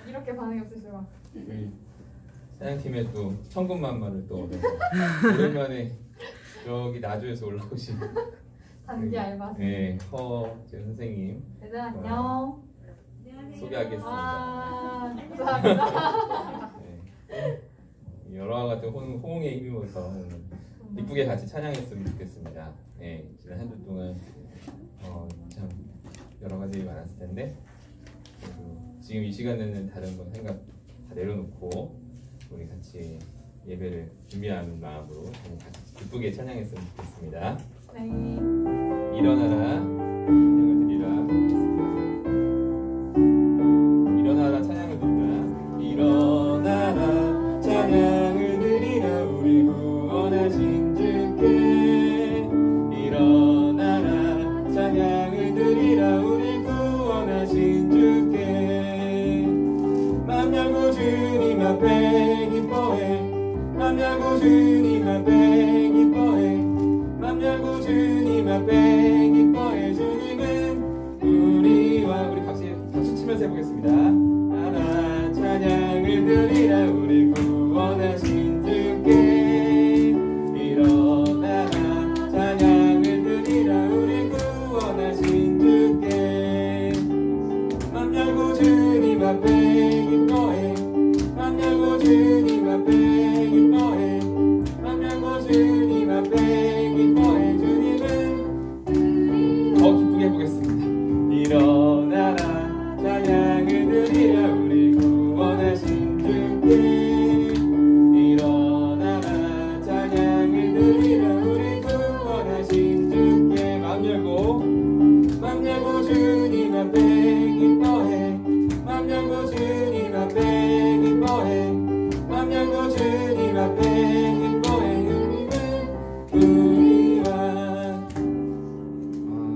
이렇게 반응이 없으시고 우리 사장팀의 또 천군만마를 또 얻어서 오랜만에 여기 나주에서 올라오신 단기 알바생. 네, 허재 선생님. 얘들 안녕. 소개하겠습니다. 감사합니다. 네. 여러와 같은 호응에 힘입어서 이쁘게 같이 찬양했으면 좋겠습니다. 네, 지난 한 주 동안 참 여러 가지 많았을 텐데 지금 이 시간에는 다른 건 생각 다 내려놓고 우리 같이 예배를 준비하는 마음으로 같이 기쁘게 찬양했으면 좋겠습니다. 네. 일어나라 찬양을 드리라. 일어나라 찬양을 드리라. 일어나라 찬양을 드리라. 우리 구원하신 주께. 일어나라 찬양을 드리라. 우리 구원하신 주께. 맘 열고 주님 앞에 기뻐해. 맘 열고 주님 앞에 기뻐해. 맘 열고 주님 앞에 기뻐해. 주님은 우리와 우리 박수 치면서 해보겠습니다. 하나 찬양을 드리라. 우리 구원하신 주께. 일어나라 찬양을 드리라. 우리 구원하신 주께. 맘 열고 주님 앞에 기뻐해. 맘 열고 주님 앞에 기뻐해. 맘 열고 주님 앞에 기뻐해. 주님은 더 기쁘게 해보겠습니다. 일어나라 찬양을 드리라. 우리 구원하신 주께. 일어나라 찬양을 드리라. 우리 구원하신 주께. 맘 열고 주님 앞에 기뻐해. 맘 열고 주님 앞에 기뻐해. 맘 열고 주님 앞에 기뻐해. 주님은 우리와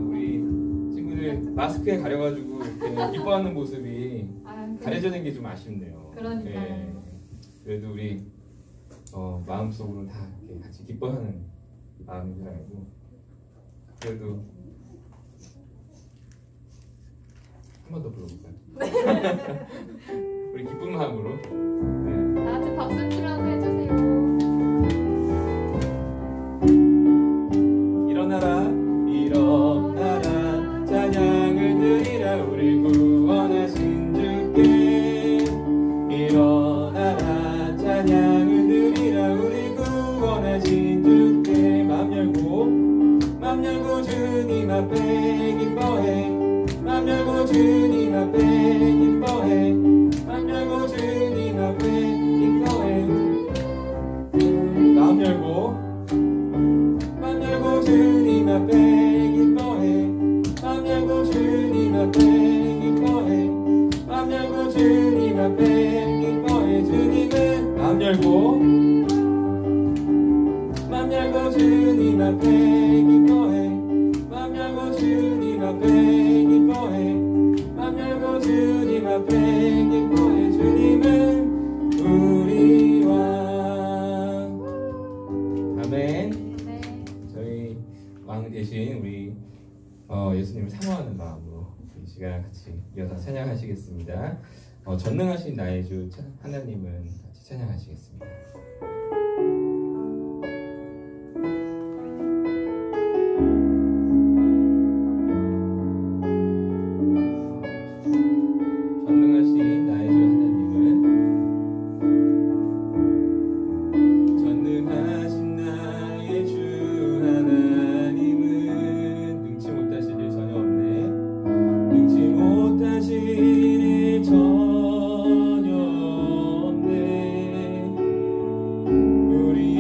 우리 친구들 마스크에 가려가지고 이렇게 기뻐하는 모습이 가려지는 게 좀 아쉽네요. 그러니까요. 네. 그래도 우리 마음속으로 다 이렇게 같이 기뻐하는 마음인 줄 알고 그래도 한 번 더 불러볼까요? 우리 기쁜 마음으로 네. 다 같이 박수 치면서 해주세요. 일어나라 일어나라 찬양을 드리라. 우리 구원하신 주께. 일어나라 찬양을 드리라. 우리 구원하신 주께. 맘 열고 주님 앞에 기뻐해. 맘 열고 주님 앞에 기뻐해. 맘 열고 주님 앞에 기뻐해. 맘 열고 주님 앞에 기뻐해. 맘 열고 주님 앞에 기뻐해. 맘 열고 주님 앞에 기뻐해. 주님은 맘 열고 주님 앞에 기뻐해. 맘 열고 주님 앞에 기뻐해. 맘 열고 주님 앞에 기뻐해. 주님은 우리와. 아멘. 저희 왕 대신 우리 예수님을 사모하는 마음으로 이 시간 같이 이어서 찬양하시겠습니다. 전능하신 나의 주 하나님은 같이 찬양하시겠습니다. 전능하신 나의 주 하나님은 전능하신 나의 주 하나님은 능치 못하실 일 전혀 없네. 능치 못하실 일 전혀 없네. 우리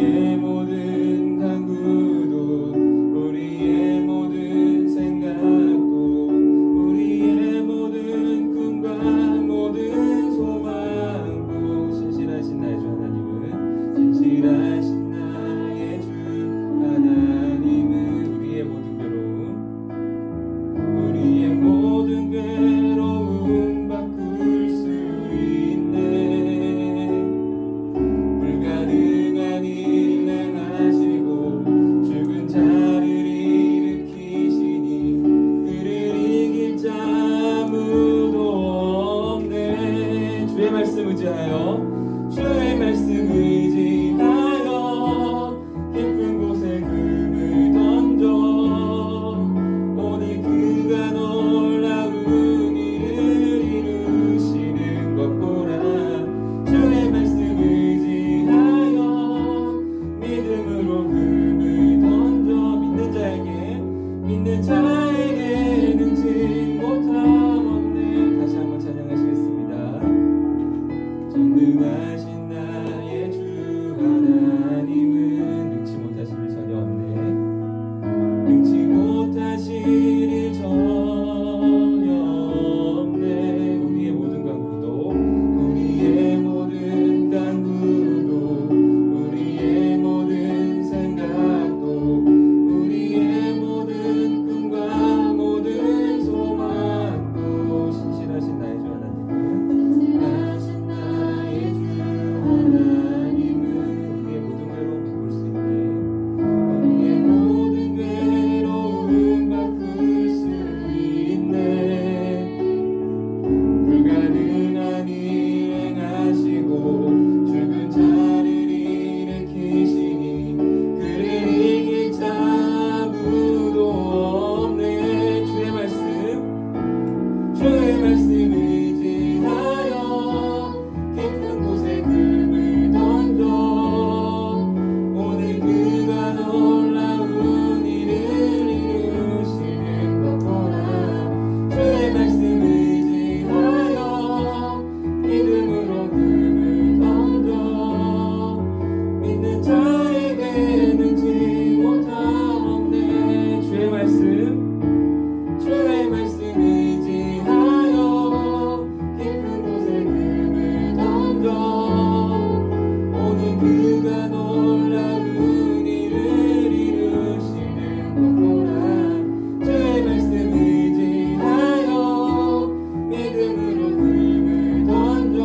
주의 말씀 의지하여 깊은 곳에 금을 던져 오늘 그가 놀라운 일을 이루시는 것 보라. 주의 말씀 의지하여 믿음으로 금을 던져 믿는 자에게 능치 못함 없네. 주의 말씀 의지하여 깊은 곳에 금을 던져 오늘 그가 놀라운 일을 이루시는 것 보라. 주의 말씀 의지하여 믿음으로 금을 던져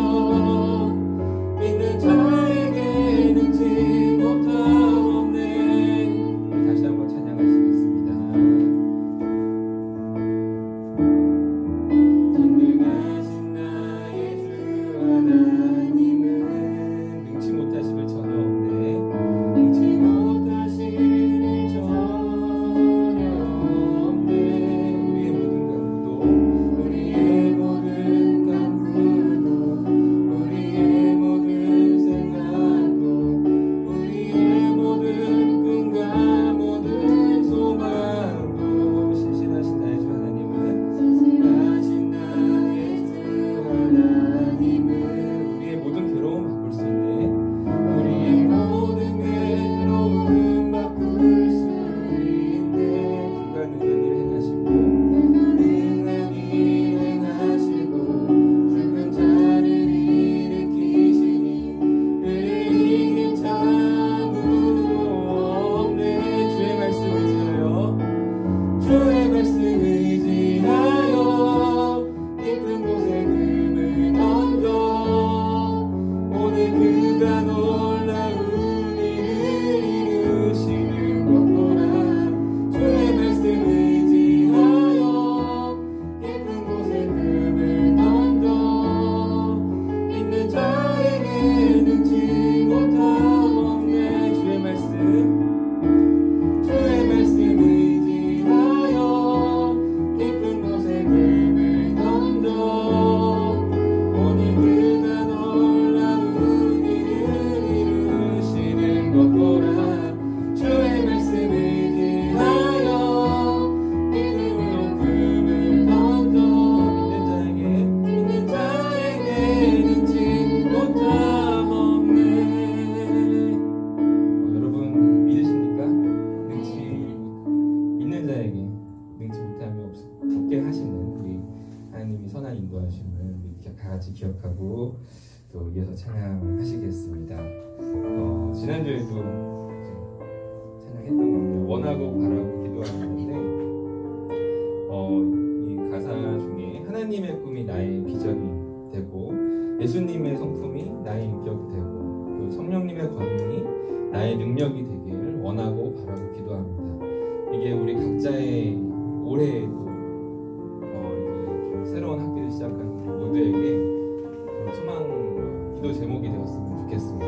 믿는 자에게 능치 못함 없네. 다시 한번 찬양하시겠습니다. 전능하신 나의 주 하나님은 능치 못하실 일 전혀 없네. 능치 못하실 일 전혀 없네. 우리의 모든 간구도 우리의 모든 생각도 우리의 모든 꿈과 모든 소망도 신실하신 나의 주 하나님은 신실하신 나의 주 하나님은 우리의 모든 괴로움 바꿀 수 있네. 우리의 모든 괴로움 바꿀 수 있네. 그가 능한 일 행하시고 죽은 자를 일으키시니 그를 이길 참으로 없네. 주의 말씀 의지하여 주의 말씀 의지하여 깊은 곳에 금을 던져 오늘 그가 놀라운 일을 이루시는 것 보라. 주의 말씀 의지하여 깊은 곳에 금을 던져 믿는 자에게 능치 못함 없네. 주의 말씀 의지하여 깊은 곳에 금을 던져 오늘 그가 놀라운 일을 이루시는 것 보라. 주의 말씀 의지하여 믿음으로 금을 던져 믿는 자에게 능치 못함 없네. 여러분 믿으십니까? 믿는 자에게 능치 못함이 없게 하시는 우리 하나님이 선한 인도하심을 우리 다 같이 기억하고 또 이어서 찬양하시겠습니다. 지난주에도 찬양했던 건데 원하고 바라고 기도하는데 이 가사 중에 하나님의 꿈이 나의 비전이 되고 예수님의 성품이 나의 인격이 되고 또 성령님의 권능이 나의 능력이 되기를 원하고 바라고 기도합니다. 이게 우리 각자의 올해에도 새로운 학기를 시작하는 우리 모두에게 소망 기도 제목이 되었으면 좋겠습니다.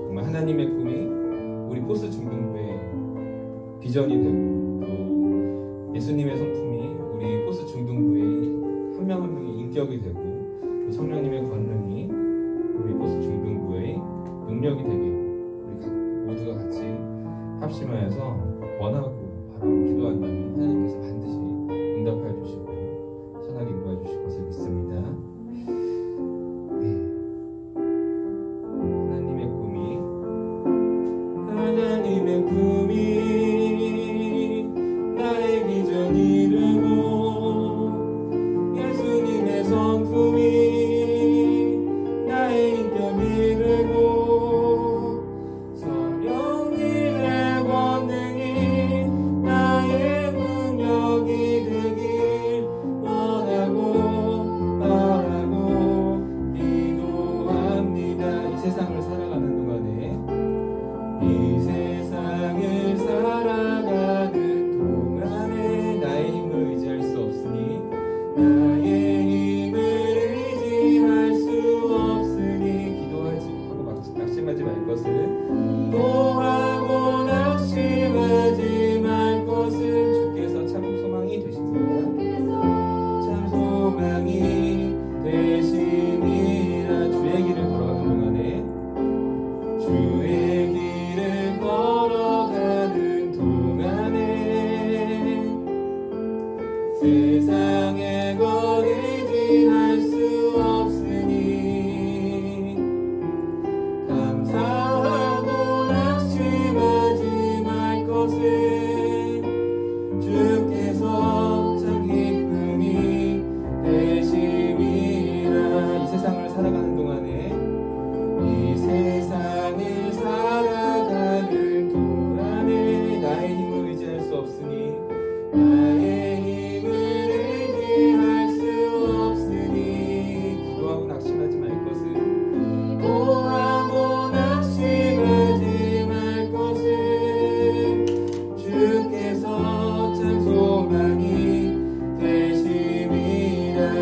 정말 하나님의 꿈이 우리 포스 중등부의 비전이 되고 또 예수님의 성품이 우리 포스 중등부의 한 명 한 명의 인격이 되고 또 성령님의 권능이 우리 포스 중등부의 능력이 되게 우리 모두가 같이 합심하여서 원하고 바라고 기도한다면 하나님께서 반드시 응답하여 주시고 선하게 인도해 주실 것을 믿습니다. 하나님의 꿈이 나의 비전이 되고 예수님의 성품이 나의 인격이 되고 성령님의 권능이 나의 능력이 되길 원하고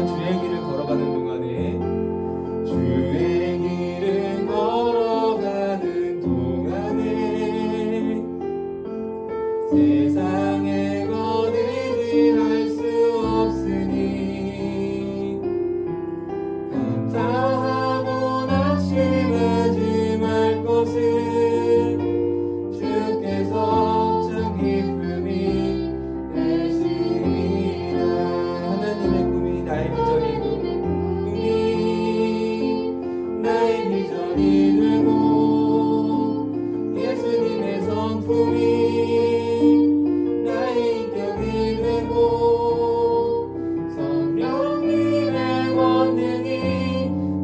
우리가 주의 길을 걸어가는 동안에 주의 길을 걸어가는 동안에 세상의 거리지 할 수 없으니 감사하고 낙심하지 말 것은 주께서 참 기쁨이 되시리라. 하나님의 꿈이 나의 비전이고 꿈이 나의 비전이 되고 예수님의 성품이 나의 인격이 되고 성령님의 권능이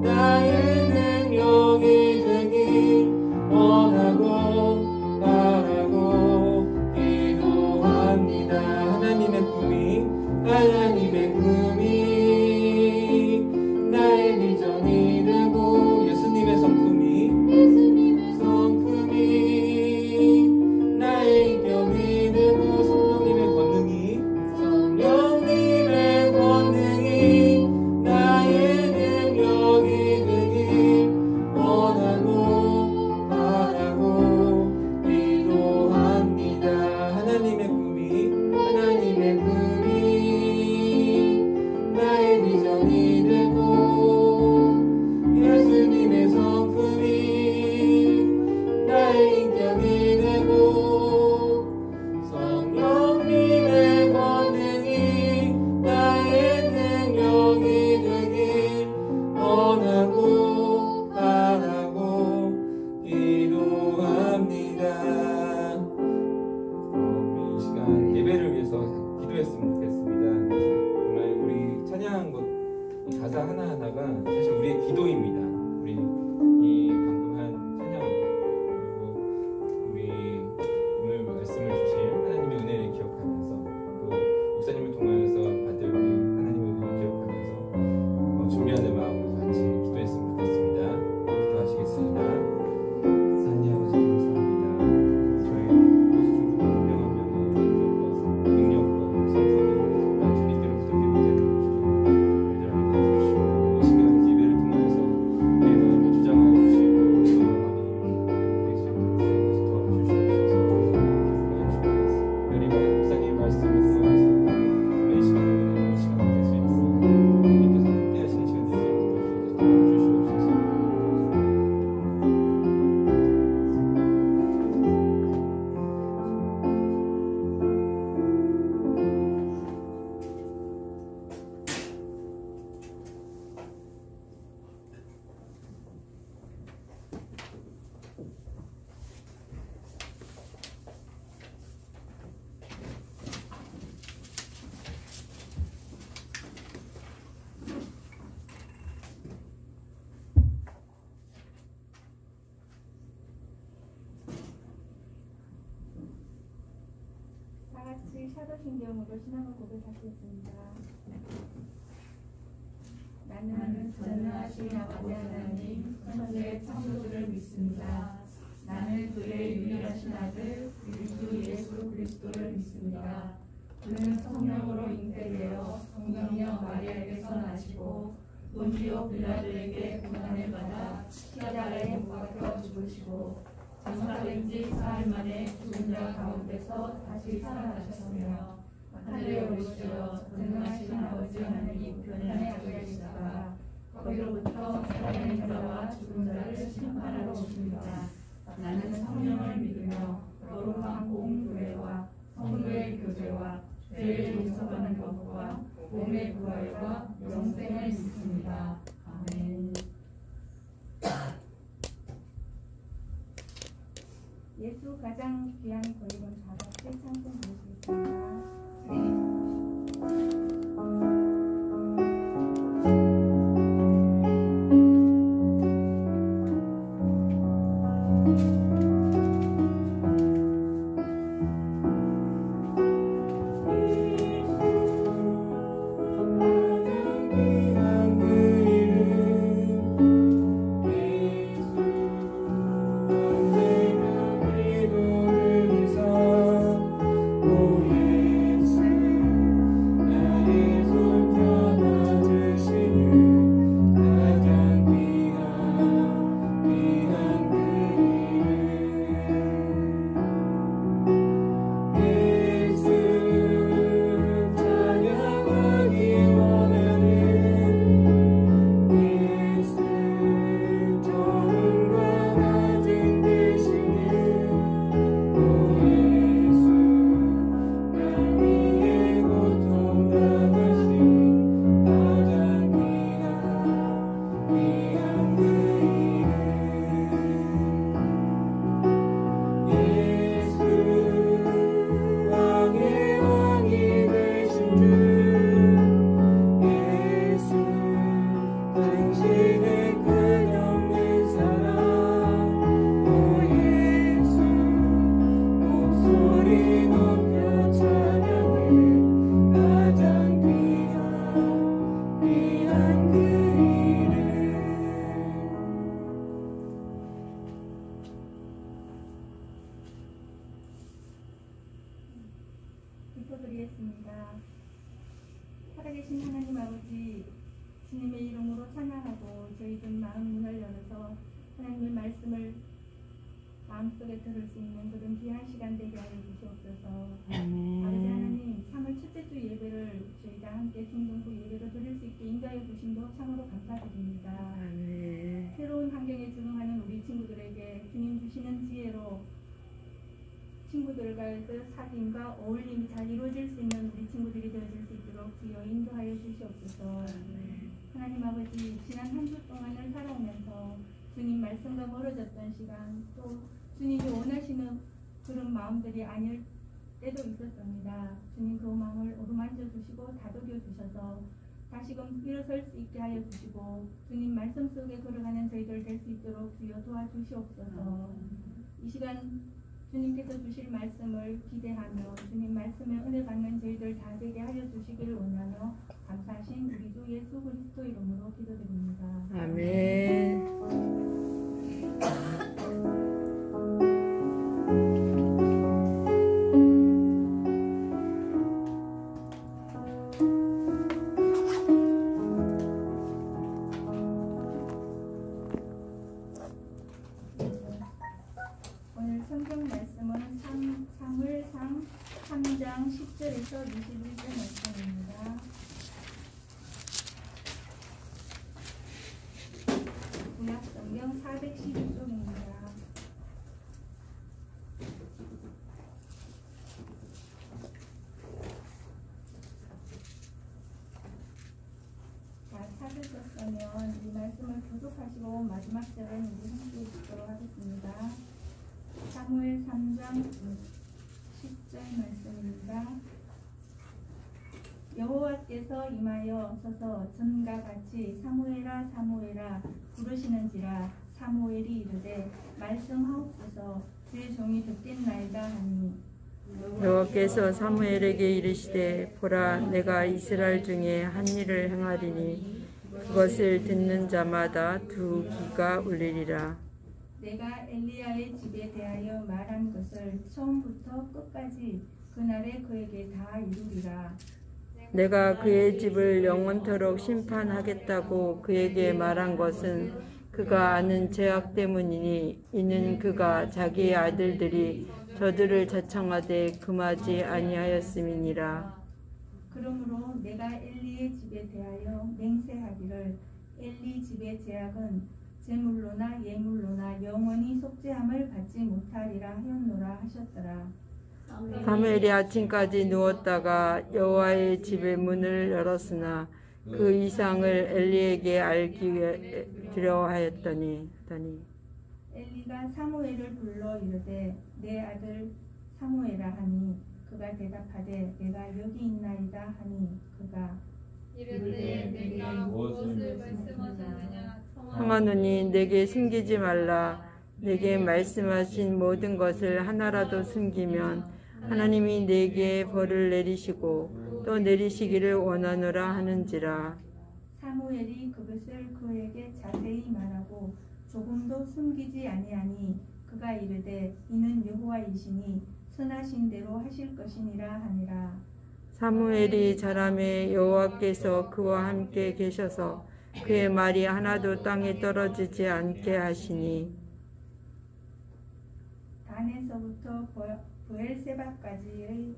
나의 능력이 되길 원하고 바라고 기도합니다. 하나님의 꿈이 나의 비전이 되고 예수님의 성품이 나의 인격이 되고 성령님의 권능이 나의 능력이 되길 원하고 바라고 기도합니다. 하나님의 꿈이 나의 비전이 되고 예수님의 성품이 나의 인격이 되고 성령님의 권능이 나의 능력이 되길 원하고 바라고 기도합니다. 우리 이 시간 예배를 위해서 기도했으면 좋겠습니다. 정말 우리 찬양한 것 이 가사 하나하나가 사실 우리의 기도입니다. 우리 이 방금 한 찬양 그리고 우리 오늘 말씀을 주신 하나님의 은혜를 기억하면서 또 목사님을 통하여서 받을 우리 하나님의 은혜를 기억하면서 준비하는 마음으로 같이 기도했으면 좋겠습니다. 기도하시겠습니다. 하나님 아버지 감사합니다. 저희 모두 중에 한 명 한 명의 능력과 성품을 주님께로 부탁드리고 되는 이 시간 예배를 통해서 내 마음을 주장하여 주시고 하나님 목사님 말씀을 통해서 이 시간에 시간 될 수 있도록 주님께서 함께 하시는 시간 되게 도와주시옵소서. 다 같이 사도신경으로 신앙을 고백하겠습니다. 나는 전능하신 아버지 하나님, 천대 창조주를 믿습니다. 나는 그의 유일하신 아들 그리스도 예수 그리스도를 믿습니다. 그는 성령으로 잉태되어 성경녀 마리아에게서 나시고 본디오 빌라도에게 고난을 받아 십자가에 못 박혀 죽으시고 장사된 지 사흘 만에 죽은 자 가운데서 다시 살아나셨으며 하늘에 오르시어 전능하신 아버지 하나님 우편에 앉아 계시다가 거기로부터 살아있는 자와 죽은 자를 심판하러 오십니다. 나는 성령을 믿으며 거룩한 공교회와 성도의 교제와 죄를 용서받는 것과 몸의 부활과 영생을 믿습니다. 아멘. 예수 가장 귀한 권위는 다 같이 찬송 부르시겠습니다. 오 예수 주님의 이름으로 찬양하고 저희들 마음 문을 열어서 하나님의 말씀을 마음속에 들을 수 있는 그런 귀한 시간 되게 하여 주시옵소서. 아버지 하나님, 3월 첫째 주 예배를 저희가 함께 중동부 예배로 드릴 수 있게 인도하여 주심도 참으로 감사드립니다. 새로운 환경에 적응하는 우리 친구들에게 주님 주시는 지혜로 친구들과의 그 사귐과 어울림이 잘 이루어질 수 있는 우리 친구들이 되어질 수 있도록 주여 인도하여 주시옵소서. 하나님 아버지, 지난 한 주 동안을 살아오면서 주님 말씀과 멀어졌던 시간, 또 주님이 원하시는 그런 마음들이 아닐 때도 있었습니다. 주님 그 마음을 어루만져 주시고 다독여 주셔서 다시금 일어설 수 있게 하여 주시고 주님 말씀 속에 걸어가는 저희들 될 수 있도록 주여 도와주시옵소서. 이 시간 주님께서 주실 말씀을 기대하며 주님 말씀에 은혜 받는 저희들 다 되게 하여 주시기를 원하며 감사하신 우리 주 예수 그리스도 이름으로 기도드립니다. 아멘. 오늘 성경 말씀은 사무엘상 3장 10절에서 21절 말씀입니다. 구약 성경 412쪽입니다. 자, 찾으셨으면 이 말씀을 교독하시고 마지막 절은 우리 함께 읽도록 하겠습니다. 사무엘 3장 10절 말씀입니다. 여호와께서 임하여 서서 전과 같이 사무엘아 사무엘아 부르시는지라 사무엘이 이르되 말씀하옵소서 주의 종이 듣겠나이다 하니 여호와께서 사무엘에게 이르시되 보라 내가 이스라엘 중에 한 일을 행하리니 그것을 듣는 자마다 두 귀가 울리리라. 내가 엘리야의 집에 대하여 말한 것을 처음부터 끝까지 그날에 그에게 다 이루리라. 내가 그의 집을 영원토록 심판하겠다고 그에게 말한 것은 그가 아는 죄악 때문이니 이는 그가 자기의 아들들이 저들을 자청하되 금하지 아니하였음이니라. 그러므로 내가 엘리의 집에 대하여 맹세하기를 엘리 집의 죄악은 제물로나 예물로나 영원히 속죄함을 받지 못하리라 하였노라 하셨더라. 사무엘이 아침까지 누웠다가 여호와의 집의 문을 열었으나 그 이상을 엘리에게 알기 위해 두려워하였더니 엘리가 사무엘을 불러 이르되 내 아들 사무엘아 하니 그가 대답하되 내가 여기 있나이다 하니 그가 이르되 내가 무엇을 말씀하셨느냐 청하노니 내게 숨기지 말라. 내게 말씀하신 모든 것을 하나라도 숨기면 하나님이 내게 벌을 내리시고 또 내리시기를 원하노라 하는지라. 사무엘이 그것을 그에게 자세히 말하고 조금도 숨기지 아니하니 그가 이르되 이는 여호와이시니 선하신 대로 하실 것이니라 하니라. 사무엘이 자라매 여호와께서 그와 함께 계셔서 그의 말이 하나도 땅에 떨어지지 않게 하시니 단에서부터 부엘세바까지의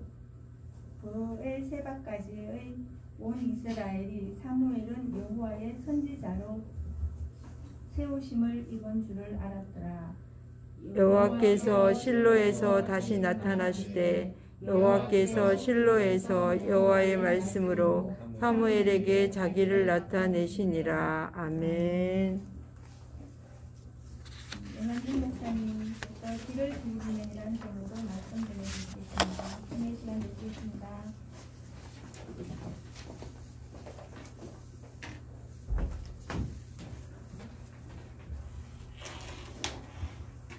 온 이스라엘이 사무엘은 여호와의 선지자로 세우심을 입은 줄을 알았더라. 여호와께서 실로에서 다시 나타나시되 여호와께서 실로에서 여호와의 말씀으로 사무엘에게 자기를 나타내시니라. 아멘. 영환진 목사님께서 길을 비우시면이라는 제목으로 말씀 드려주시겠습니다. 은혜 시간 드리겠습니다.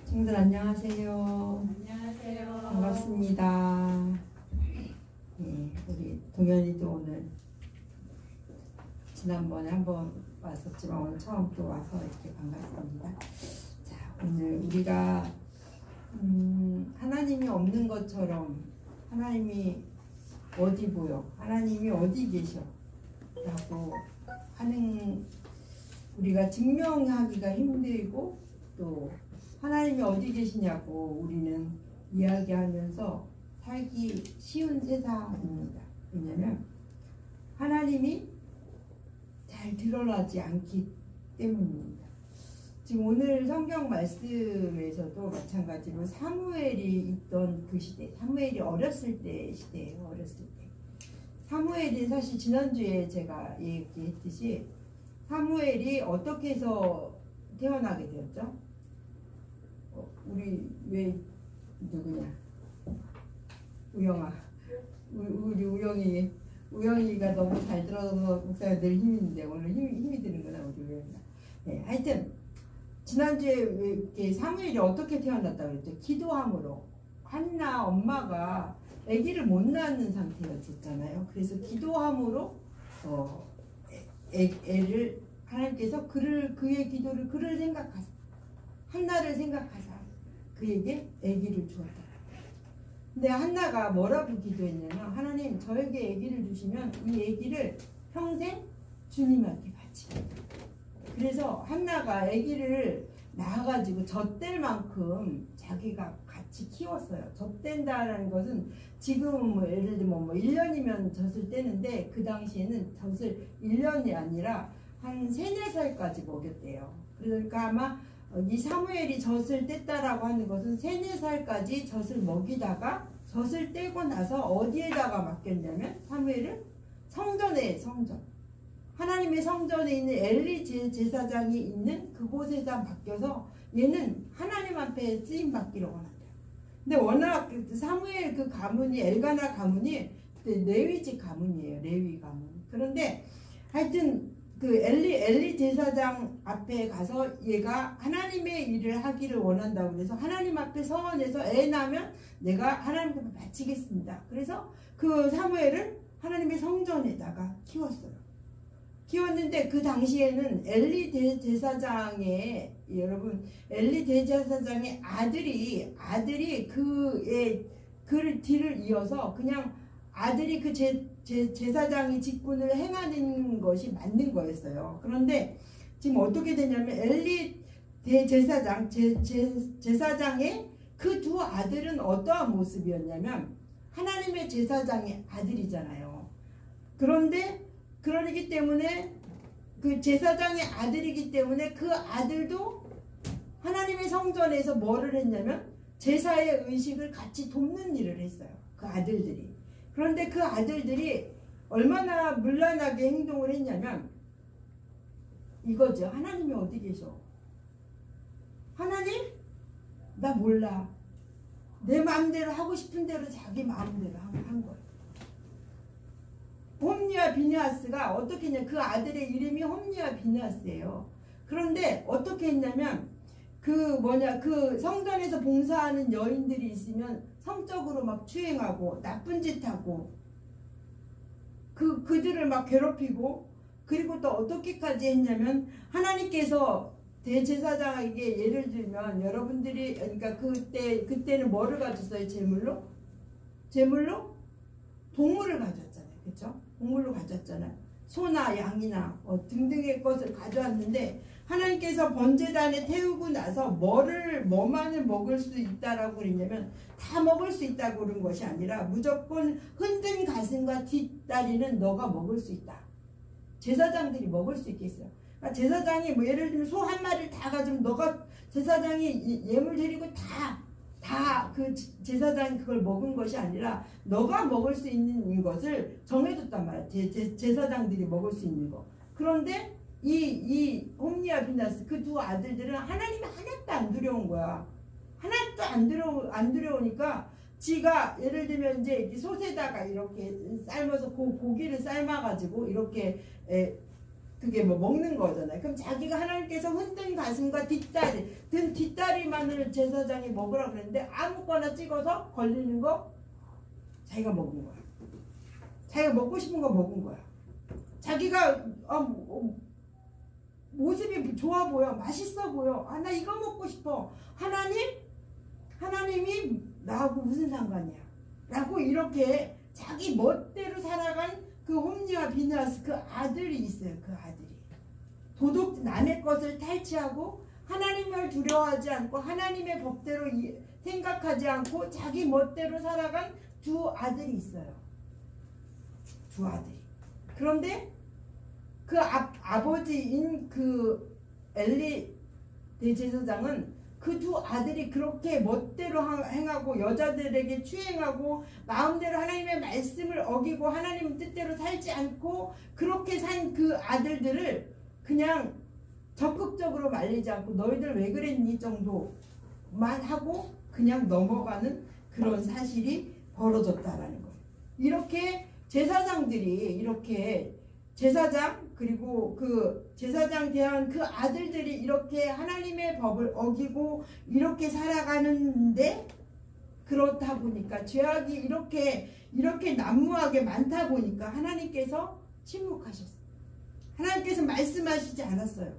친구들 안녕하세요. 안녕하세요. 반갑습니다. 예, 우리 동현이도 오늘 지난번에 한번 왔었지만 오늘 처음 또 와서 이렇게 반갑습니다. 자, 오늘 우리가 하나님이 없는 것처럼 하나님이 어디 보여? 하나님이 어디 계셔? 라고 하는 우리가 증명하기가 힘들고 또 하나님이 어디 계시냐고 우리는 이야기하면서 살기 쉬운 세상입니다. 왜냐하면 하나님이 잘 드러나지 않기 때문입니다. 지금 오늘 성경 말씀에서도 마찬가지로 사무엘이 있던 그 시대, 사무엘이 어렸을 때 시대예요. 어렸을 때. 사무엘이 사실 지난주에 제가 얘기했듯이 사무엘이 어떻게 해서 태어나게 되었죠? 우리 왜 누구냐? 우영아. 우리 우영이가 너무 잘 들어서 목사가 늘 힘이 있는데 오늘 힘이 드는구나 우리 우영이가. 네, 하여튼 지난주에 이렇게 사무엘이 어떻게 태어났다고 그랬죠? 기도함으로. 한나 엄마가 아기를 못 낳는 상태였었잖아요. 그래서 기도함으로 애를 하나님께서 그의 기도를 그를 생각하사 한나를 생각하사 그에게 아기를 주었다. 근데 한나가 뭐라고 기도했냐면 하나님 저에게 아기를 주시면 이 아기를 평생 주님한테 바치겠다. 그래서 한나가 아기를 낳아가지고 젖될 만큼 자기가 같이 키웠어요. 젖된다라는 것은 지금은 뭐 예를 들면 뭐 1년이면 젖을 떼는데 그 당시에는 젖을 1년이 아니라 한 3, 4살까지 먹였대요. 그러니까 아마 이 사무엘이 젖을 뗐다라고 하는 것은 3, 4살까지 젖을 먹이다가 젖을 떼고 나서 어디에다가 맡겼냐면 사무엘은 성전에 하나님의 성전에 있는 엘리 제사장이 있는 그곳에다 맡겨서 얘는 하나님 앞에 쓰임 받기를 원한대요. 근데 워낙 사무엘 그 가문이 엘가나 가문이 레위직 가문이에요. 레위 가문. 그런데 하여튼 그 엘리 제사장 앞에 가서 얘가 하나님의 일을 하기를 원한다고 그래서 하나님 앞에 서원해서 애 낳으면 내가 하나님 앞에 바치겠습니다. 그래서 그 사무엘을 하나님의 성전에다가 키웠는데 그 당시에는 엘리 대제사장의 여러분 엘리 대제사장의 아들이 그의 뒤를 이어서 그냥 아들이 그 제사장이 직분을 행하는 것이 맞는 거였어요. 그런데 지금 어떻게 되냐면 엘리 대제사장 제사장의 그 두 아들은 어떠한 모습이었냐면 하나님의 제사장의 아들이잖아요. 그런데 그러기 때문에 그 제사장의 아들이기 때문에 그 아들도 하나님의 성전에서 뭐를 했냐면 제사의 의식을 같이 돕는 일을 했어요. 그 아들들이. 그런데 그 아들들이 얼마나 문란하게 행동을 했냐면 이거죠. 하나님이 어디 계셔? 하나님? 나 몰라. 내 마음대로 하고 싶은 대로 자기 마음대로 한 거예요. 홈니와 비느하스가 어떻게 했냐? 그 아들의 이름이 홈니와 비느하스예요. 그런데 어떻게 했냐면 그 성전에서 봉사하는 여인들이 있으면 성적으로 막 추행하고 나쁜 짓 하고 그들을 막 괴롭히고 그리고 또 어떻게까지 했냐면 하나님께서 대제사장에게 예를 들면 여러분들이 그러니까 그때는 뭐를 가졌어요? 제물로 동물을 가졌잖아요. 그렇죠? 동물로 가졌잖아요. 소나 양이나 등등의 것을 가져왔는데 하나님께서 번제단에 태우고 나서 뭐만을 먹을 수 있다라고 그랬냐면 다 먹을 수 있다고 그런 것이 아니라 무조건 흔든 가슴과 뒷다리는 너가 먹을 수 있다. 제사장들이 먹을 수 있겠어요. 그러니까 제사장이 뭐 예를 들면 소 한 마리를 다 가지면 너가 제사장이 예물 드리고 다 그 제사장이 그걸 먹은 것이 아니라 너가 먹을 수 있는 것을 정해줬단 말이야. 제사장들이 먹을 수 있는 거. 그런데 이 홈니와 비느하스 그 두 아들들은 하나님이 하나도 안 두려운 거야. 하나도 안 두려우니까 지가 예를 들면 이제 솥에다가 이렇게 삶아서 고기를 삶아가지고 이렇게 그게 뭐 먹는 거잖아요. 그럼 자기가 하나님께서 흔든 가슴과 뒷다리만을 제사장이 먹으라 그랬는데 아무거나 찍어서 걸리는 거 자기가 먹은 거야. 자기가 먹고 싶은 거 먹은 거야. 자기가 모습이 좋아 보여, 맛있어 보여. 나 이거 먹고 싶어. 하나님이 나하고 무슨 상관이야? 라고 이렇게 자기 멋대로 살아간 그 홈니와 비느하스 그 아들이 있어요. 그 아들이. 남의 것을 탈취하고 하나님을 두려워하지 않고 하나님의 법대로 생각하지 않고 자기 멋대로 살아간 두 아들이 있어요. 두 아들이. 그런데 그 아버지인 그 엘리 대제사장은 그 두 아들이 그렇게 멋대로 행하고 여자들에게 추행하고 마음대로 하나님의 말씀을 어기고 하나님 뜻대로 살지 않고 그렇게 산 그 아들들을 그냥 적극적으로 말리지 않고 너희들 왜 그랬니 정도만 하고 그냥 넘어가는 그런 사실이 벌어졌다라는 거예요. 이렇게 제사장들이 이렇게 제사장 그리고 그 제사장 대한 그 아들들이 이렇게 하나님의 법을 어기고 이렇게 살아가는데 그렇다 보니까 죄악이 이렇게 난무하게 많다 보니까 하나님께서 침묵하셨어요. 하나님께서 말씀하시지 않았어요.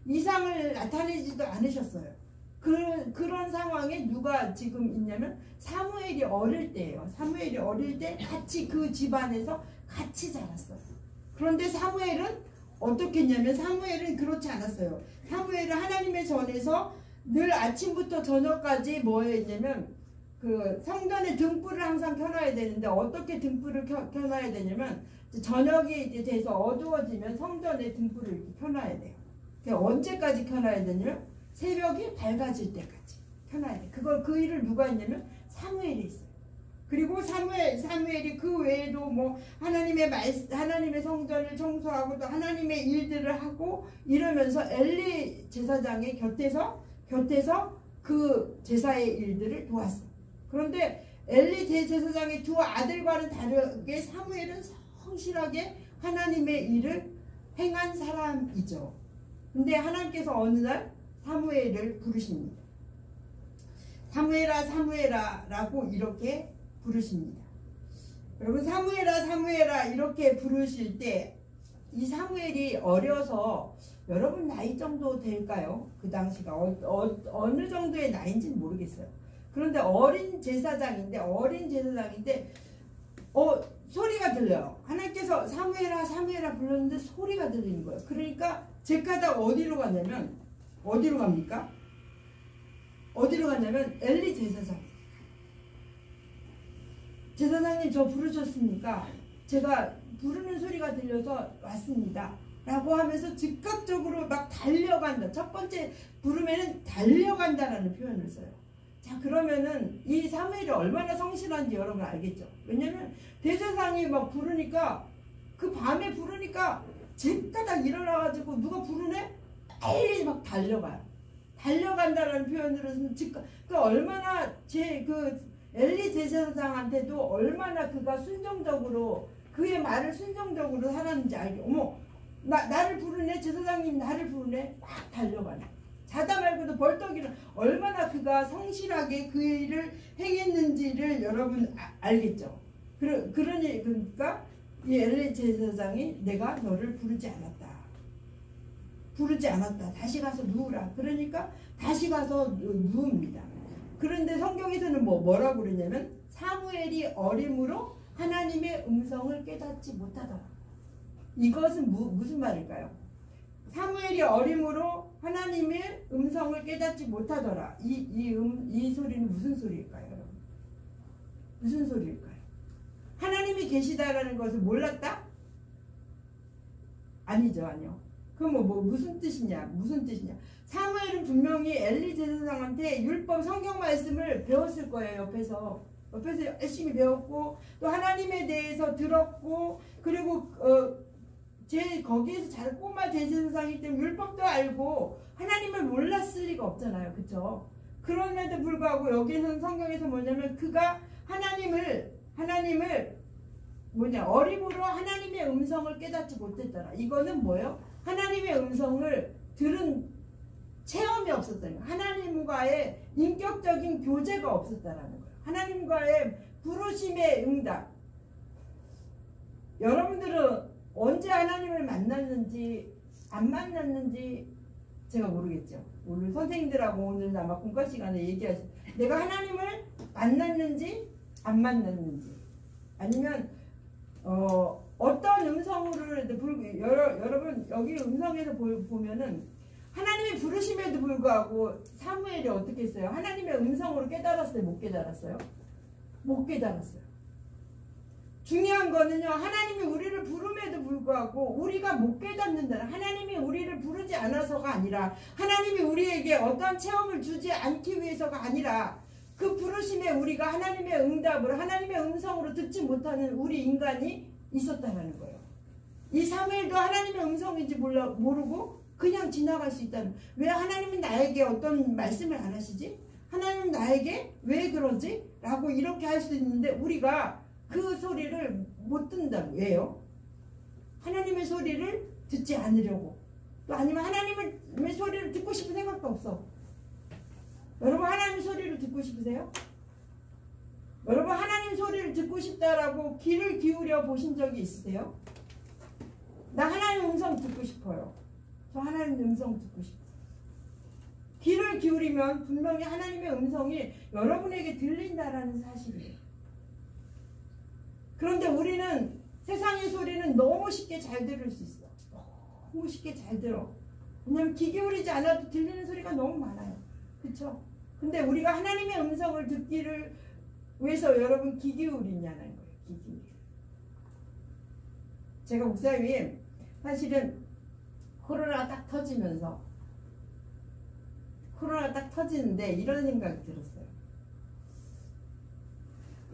이상을 나타내지도 않으셨어요. 그런 상황에 누가 지금 있냐면 사무엘이 어릴 때예요. 사무엘이 어릴 때 같이 그 집안에서 같이 자랐어요. 그런데 사무엘은 어떻게 했냐면 사무엘은 그렇지 않았어요. 사무엘은 하나님의 전에서 늘 아침부터 저녁까지 뭐 했냐면 그 성전에 등불을 항상 켜놔야 되는데 어떻게 등불을 켜놔야 되냐면 저녁이 이제 돼서 어두워지면 성전에 등불을 이렇게 켜놔야 돼요. 언제까지 켜놔야 되냐면 새벽이 밝아질 때까지 켜놔야 돼. 그 일을 누가 했냐면 사무엘이 있어요. 그리고 사무엘이 그 외에도 뭐 하나님의 성전을 청소하고 또 하나님의 일들을 하고 이러면서 엘리 제사장의 곁에서 그 제사의 일들을 도왔어요. 그런데 엘리 제사장의 두 아들과는 다르게 사무엘은 성실하게 하나님의 일을 행한 사람이죠. 근데 하나님께서 어느 날 사무엘을 부르십니다. 사무엘아 사무엘아 라고 이렇게 부르십니다. 여러분 사무엘아 이렇게 부르실 때 이 사무엘이 어려서 여러분 나이 정도 될까요? 그 당시가 어느 정도의 나이인지는 모르겠어요. 그런데 어린 제사장인데 소리가 들려요. 하나님께서 사무엘아 불렀는데 소리가 들리는 거예요. 그러니까 제카다 어디로 갔냐면 엘리 제사장님 저 부르셨습니까? 제가 부르는 소리가 들려서 왔습니다 라고 하면서 즉각적으로 막 달려간다. 첫 번째 부르면은 달려간다라는 표현을 써요. 자 그러면은 이 사무엘이 얼마나 성실한지 여러분 알겠죠? 왜냐면 대제사장이 막 부르니까 그 밤에 부르니까 제까닥 일어나가지고 누가 부르네? 빨리 막 달려가요. 달려간다라는 표현으로 그 얼마나 엘리 제사장한테도 얼마나 그가 그의 말을 순종적으로 살았는지 알게. 어머 나를 부르네 제사장님 나를 부르네 막 달려가네. 자다 말고도 벌떡 일어나. 얼마나 그가 성실하게 그 일을 행했는지를 여러분 알겠죠. 그러니까 이 엘리 제사장이 내가 너를 부르지 않았다. 다시 가서 누우라. 그러니까 다시 가서 누웁니다. 그런데 성경에서는 뭐라고 그러냐면 사무엘이 어림으로 하나님의 음성을 깨닫지 못하더라. 이것은 무슨 말일까요? 사무엘이 어림으로 하나님의 음성을 깨닫지 못하더라. 이 소리는 무슨 소리일까요? 여러분? 무슨 소리일까요? 하나님이 계시다라는 것을 몰랐다? 아니요. 그럼 무슨 뜻이냐? 사무엘은 분명히 엘리 제사장한테 율법 성경 말씀을 배웠을 거예요. 옆에서 열심히 배웠고 또 하나님에 대해서 들었고 그리고 거기에서 잘 꼬마 제사장이기 때문에 율법도 알고 하나님을 몰랐을 리가 없잖아요. 그쵸? 그럼에도 불구하고 여기는 성경에서 뭐냐면 그가 하나님을 어림으로 하나님의 음성을 깨닫지 못했더라. 이거는 뭐예요? 하나님의 음성을 들은 체험이 없었다는 거예요. 하나님과의 인격적인 교제가 없었다라는 거예요. 하나님과의 부르심의 응답. 여러분들은 언제 하나님을 만났는지 안 만났는지 제가 모르겠죠. 오늘 선생님들하고 오늘 아마 공과 시간에 얘기하실 내가 하나님을 만났는지 안 만났는지 아니면 어떤 음성으로 여러분 여기 음성에서 보면은 하나님이 부르심에도 불구하고 사무엘이 어떻게 했어요? 하나님의 음성으로 깨달았어요? 못 깨달았어요? 못 깨달았어요. 중요한 거는요, 하나님이 우리를 부름에도 불구하고 우리가 못 깨닫는다는, 하나님이 우리를 부르지 않아서가 아니라, 하나님이 우리에게 어떤 체험을 주지 않기 위해서가 아니라, 그 부르심에 우리가 하나님의 응답으로, 하나님의 음성으로 듣지 못하는 우리 인간이 있었다는 거예요. 이 사무엘도 하나님의 음성인지 모르고 그냥 지나갈 수 있다는. 왜 하나님은 나에게 어떤 말씀을 안 하시지? 하나님은 나에게 왜 그러지? 라고 이렇게 할 수 있는데 우리가 그 소리를 못 듣는다. 왜요? 하나님의 소리를 듣지 않으려고. 또 아니면 하나님의 소리를 듣고 싶은 생각도 없어. 여러분 하나님 소리를 듣고 싶으세요? 여러분 하나님 소리를 듣고 싶다라고 귀를 기울여 보신 적이 있으세요? 나 하나님 음성 듣고 싶어요. 저 하나님 음성 듣고 싶어요. 귀를 기울이면 분명히 하나님의 음성이 여러분에게 들린다라는 사실이에요. 그런데 우리는 세상의 소리는 너무 쉽게 잘 들을 수 있어. 너무 쉽게 잘 들어. 왜냐면 귀 기울이지 않아도 들리는 소리가 너무 많아요. 그쵸? 근데 우리가 하나님의 음성을 듣기를 위해서 여러분 귀 기울이냐는 거예요. 귀 기울이. 제가 목사님이 사실은 코로나가 딱 터지는데 이런 생각이 들었어요.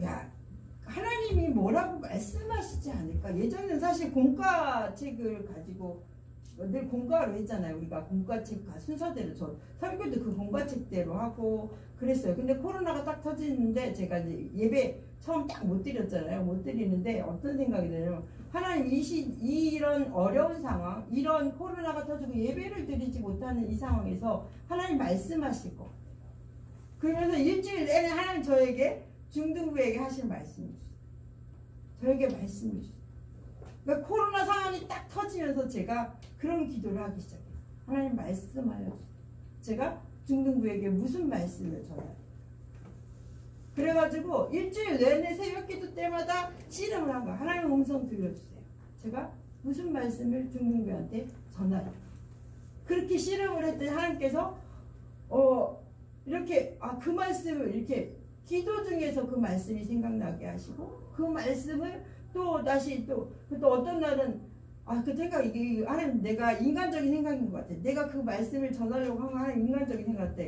야, 하나님이 뭐라고 말씀하시지 않을까? 예전에는 사실 공과책을 가지고 늘 공과로 했잖아요. 우리가 공과책 순서대로 저 설교도 그 공과책대로 하고 그랬어요. 근데 코로나가 딱 터지는데 제가 이제 예배 처음 딱 못 드렸잖아요. 못 드리는데 어떤 생각이 드냐면 하나님 이런 어려운 상황, 이런 코로나가 터지고 예배를 드리지 못하는 이 상황에서 하나님 말씀하실 거. 그러면서 일주일 내내 하나님 저에게 중등부에게 하신 말씀이 주세요. 저에게 말씀이 주세요. 그러니까 코로나 상황이 딱 터지면서 제가 그런 기도를 하기 시작해요. 하나님 말씀하여 주세요. 제가 중등부에게 무슨 말씀을 전해요. 그래가지고 일주일 내내 새벽 기도 때마다 씨름을 한 거야. 하나님 음성 들려주세요. 제가 무슨 말씀을 중등부한테 전하요. 그렇게 씨름을 했더니 하나님께서 이렇게 그 말씀을 이렇게 기도 중에서 그 말씀이 생각나게 하시고 그 말씀을 또 다시 또 어떤 날은 그 생각 이게 하나님 내가 인간적인 생각인 것 같아. 내가 그 말씀을 전하려고 한 거 하나님 인간적인 생각 같아.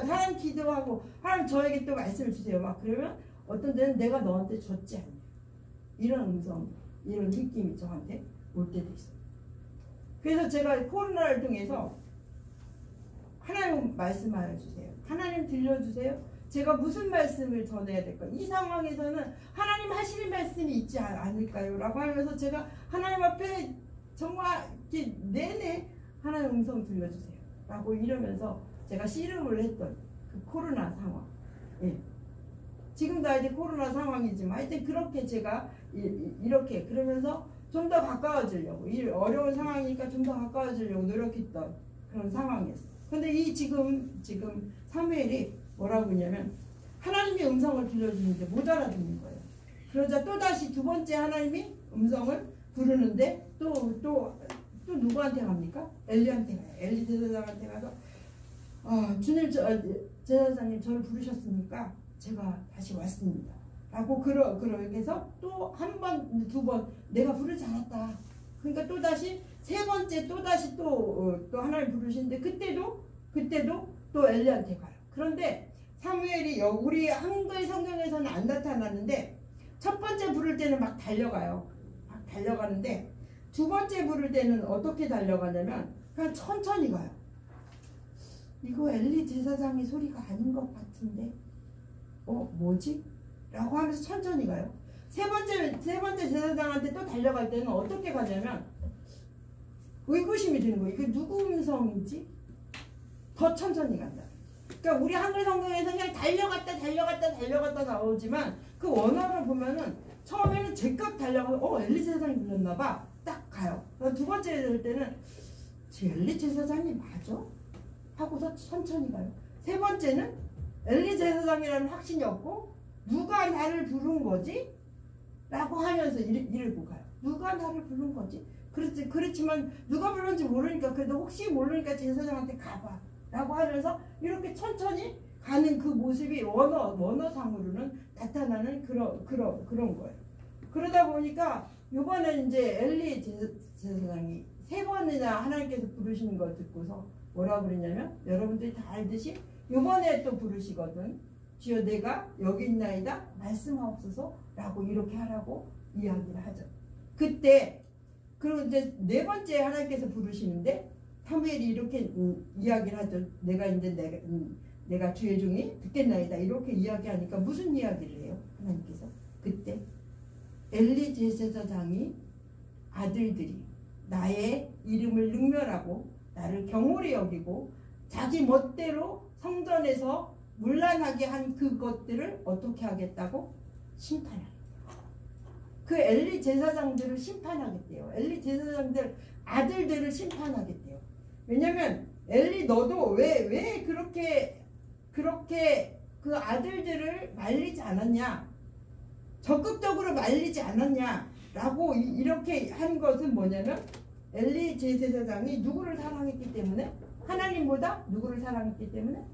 하나님 기도하고 하나님 저에게 또 말씀을 주세요. 막 그러면 어떤 데는 내가 너한테 줬지 않냐. 이런 음성, 이런 느낌이 저한테 올 때도 있어요. 그래서 제가 코로나를 통해서 하나님 말씀하여 주세요. 하나님 들려주세요. 제가 무슨 말씀을 전해야 될까? 이 상황에서는 하나님 하시는 말씀이 있지 않을까요? 라고 하면서 제가 하나님 앞에 정말 이렇게 내내 하나님 음성 들려주세요. 라고 이러면서 제가 씨름을 했던 그 코로나 상황. 예. 지금도 하여튼 코로나 상황이지만 하여튼 그렇게 제가 이렇게 그러면서 좀 더 가까워지려고 이 어려운 상황이니까 좀 더 가까워지려고 노력했던 그런 상황이었어요. 근데 이 지금 사무엘이 뭐라고 했냐면 하나님의 음성을 들려주는데 못 알아듣는 거예요. 그러자 또다시 두 번째 하나님이 음성을 부르는데 또 누구한테 갑니까? 엘리한테 가요. 엘리 제사장한테 가서 주님 제사장님 저를 부르셨으니까 제가 다시 왔습니다. 라고 그렇게 해서 또 한 번, 두 번 내가 부르지 않았다. 그러니까 또다시 세 번째 또다시 또 하나님 부르시는데 그때도 또 엘리한테 가요. 그런데 사무엘이 우리 한글 성경에서는 안 나타났는데 첫 번째 부를 때는 막 달려가요. 막 달려가는데 두 번째 부를 때는 어떻게 달려가냐면 그냥 천천히 가요. 이거 엘리 제사장의 소리가 아닌 것 같은데 뭐지? 라고 하면서 천천히 가요. 세 번째 제사장한테 또 달려갈 때는 어떻게 가냐면 의구심이 드는 거예요. 이게 누구 음성인지 더 천천히 간다. 그러니까 우리 한글 성경에서 그냥 달려갔다 나오지만 그 원어를 보면은 처음에는 제값 달려가서 엘리 제사장이 불렀나봐 딱 가요. 두 번째 될 때는 제 엘리 제사장이 맞아? 하고서 천천히 가요. 세 번째는 엘리 제사장이라는 확신이 없고 누가 나를 부른 거지? 라고 하면서 이러고 가요. 누가 나를 부른 거지? 그렇지만 누가 불렀는지 모르니까 그래도 혹시 모르니까 제사장한테 가봐 라고 하면서 이렇게 천천히 가는 그 모습이 원어상으로는 나타나는 그런 거예요. 그러다 보니까 요번에 이제 엘리 제사장이 3번이나 하나님께서 부르시는 걸 듣고서 뭐라 그랬냐면, 여러분들이 다 알듯이 요번에 또 부르시거든. 주여 내가 여기 있나이다 말씀하옵소서 라고 이렇게 하라고 이야기를 하죠. 그때 그리고 이제 4번째 하나님께서 부르시는데 사무엘이 이렇게 이야기를 하죠. 내가 주의 종이 듣겠나이다 이렇게 이야기하니까 무슨 이야기를 해요? 하나님께서 그때 엘리 제사장이 아들들이 나의 이름을 능멸하고 나를 경홀히 여기고 자기 멋대로 성전에서 문란하게 한 그것들을 어떻게 하겠다고? 심판하겠다. 그 엘리 제사장들을 심판하겠대요. 엘리 제사장들 아들들을 심판하겠대요. 왜냐면 엘리 너도 왜 그렇게 그 아들들을 말리지 않았냐? 적극적으로 말리지 않았냐? 라고 이렇게 한 것은 뭐냐면 엘리 제사장이 누구를 사랑했기 때문에, 하나님보다 누구를 사랑했기 때문에